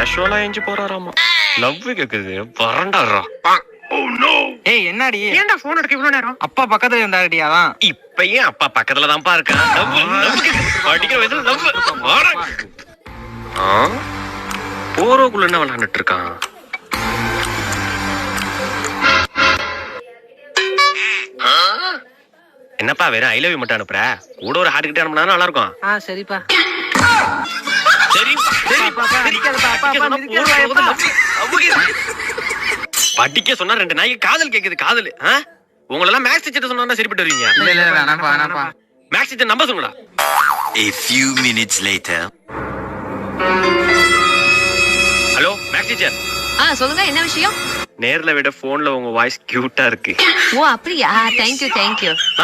கேஷுவலா எஞ்சி போறாராமா. லவ் கேக்குது வரண்டாடுறா. ஏய் என்னடி ஏன்டா போன் எடுக்க இவ்வளவு நேரம்? அப்பா பக்கத்துல இருந்தாடி அதான். இப்பயும் அப்பா பக்கத்துல தான்ப்பா இருக்கான். படிக்கிற வயசுல லவ். போறோக்குள்ள என்ன விளையாண்டுட்டு இருக்கான்? என்னப்பா வெறும் ஐ லவ் யூ மட்டும் அனுப்புற? கூட ஒரு ஹார்ட் கிட்ட அனுப்புனா நல்லா இருக்கும். சரிப்பா. சரி படிக்க சொன்னா ரெண்டு நாய்க்கு காதல் கேக்குது. காதல் உங்களெல்லாம் மேக்ஸ் டீச்சர் சொன்னா சரிப்பட்டு வருவீங்க. இல்ல வேணாம்ப்பா. மேக்ஸ் டீச்சர் நம்ப சொல்லுடா. A few minutes later. Hello Max teacher. சொல்லுங்க, என்ன விஷயம்? நேர்ல விட போன்ல உங்க வாய்ஸ் கியூட்டா இருக்கு. ஓ அப்படியா? தேங்க்யூ.